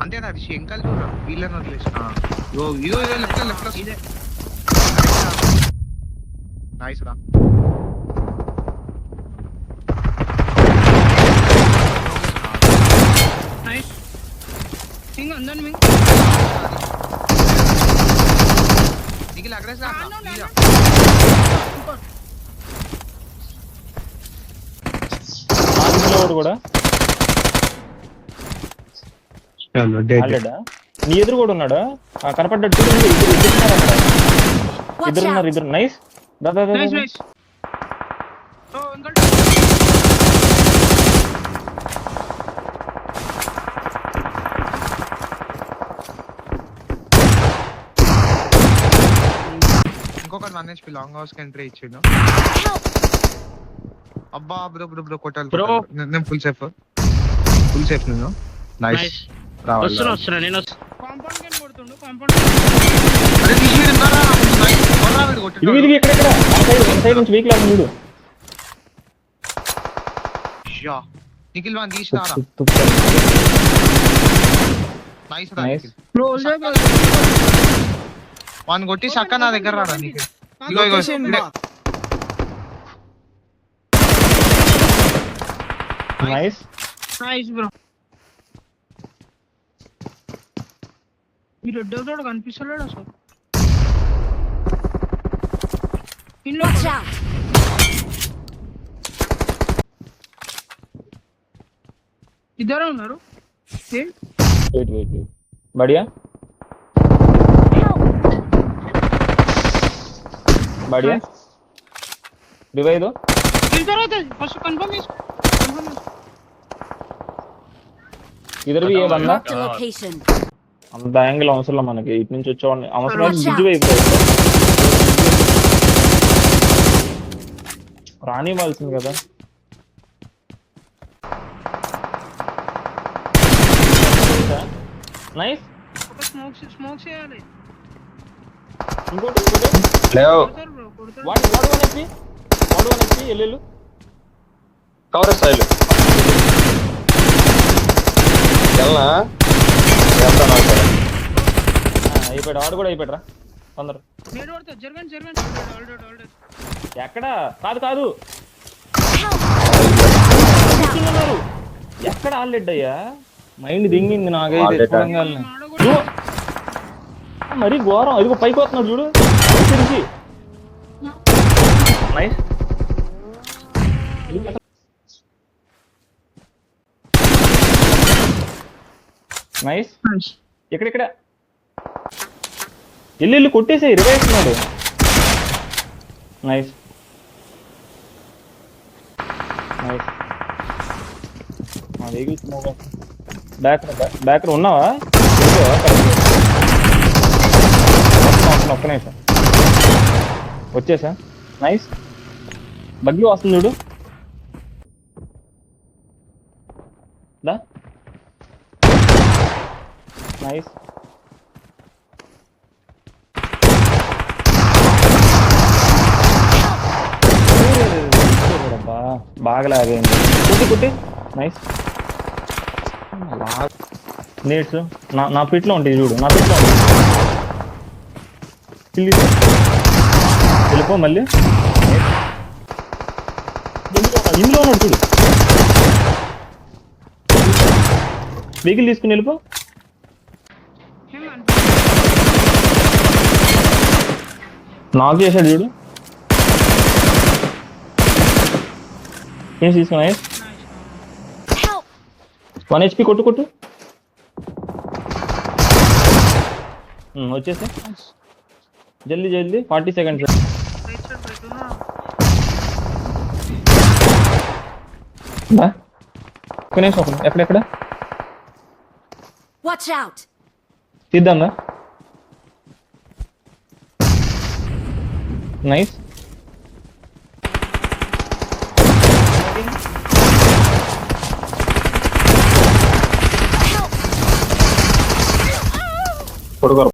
అంతే అది శంకల్ చూడ వీళ్ళని వదిలేసిన ఇదో ఇదో ఇదో లెఫ్ట్ లెఫ్ట్ ఇదే నైస్ రా నైస్ సింగ్ అందన్ మింగ్ నిఖిల్ అగ్రెస్ రా సూపర్ కూడా నీ ఎదురు కూడా ఉన్నాడా కనపడ్డాడు చూడు ఇద్దరు ఉన్నారు ఇద్దరు నైస్ నైస్ నైస్ ఓ అంకల్ ఇంకొకటి 1 HP లాంగ్ హౌస్ కి ఎంట్రీ ఇచ్చిండు అబ్బా బ్రో కొట్టాలి నేను ఫుల్ సేఫ్ నేను నైస్ వస్తున్నా నేను కాంపౌండ్ గేమ్ కొడుతుండు కాంపౌండ్ అరే తీసిడు ఉన్నారా నైస్ కొర్రా వీడు కొట్టాడు ఇది ఎక్కడ ఆ సైడ్ నుంచి వీక్ లాగా చూడు షా నిఖిల్ వన్ తీసినారా నైస్ రా నిఖిల్ బ్రో వన్ కొట్టి సక్క నా దగ్గర రారా నిఖిల్ ఇగో నైస్ నైస్ బ్రో ఈ రెడ్ డోర్ కనిపిస్తలేడు అసలు ఇన్లో ఇద్దరు ఉన్నారు వెయిట్ बढ़िया रिवाइव दो फर्स्ट कंफर्म इधर भी ये बंदा అంత యాంగిల్ అవసరం మనకి ఇటు నుంచి వచ్చేవాడిని అవసరం బిజీ అయిపోయింది రానివ్వాల్సింది కదా నైస్ ఒక స్మోక్ చేయాలి ఇంకోటి లేవ్ వాడు వనొచ్చి ఎల్లెలు కవర్ స్టైల్ ఎలా చేస్తాను అయిపోయాడు వాడు కూడా అయిపోయాడు రా తొందర నేను వాడుతా జర్గన్ ఆల్రెడీ ఎక్కడ కాదు ఎక్కడ ఆల్రెడ్ అయ్యా మైండ్ దింగింది నాకైతే చూడంగానే మరీ ఘోరం ఇదిగో పైకి వస్తున్నాడు చూడు తిరిగి నైస్ నైస్ ఎక్కడెక్కడ ఇల్లు కొట్టేసి రివైస్తున్నాడు నైస్ నైస్ మా వెహికల్స్ బ్యాక్ ఉన్నావా ఒక్క నిమిషం వచ్చేసా నైస్ బగ్గి వస్తుంది చూడు దా నైస్ బాగా లాగైంది కుట్టి నైస్ నీడ్స్ నా పిట్లో ఉంటుంది చూడు నా పిట్లో ఉంటుంది వెళ్ళిపో మళ్ళీ ఇందులో ఉన్నాడు చూడు వెహికల్ తీసుకుని వెళ్ళిపో నాకు చేశాడు చూడు ఏం తీసుకున్నా 1 HP కొట్టు వచ్చేసి జల్దీ 40 seconds ఎక్కడ తీద్దాందా నైస్ కొడుకోరు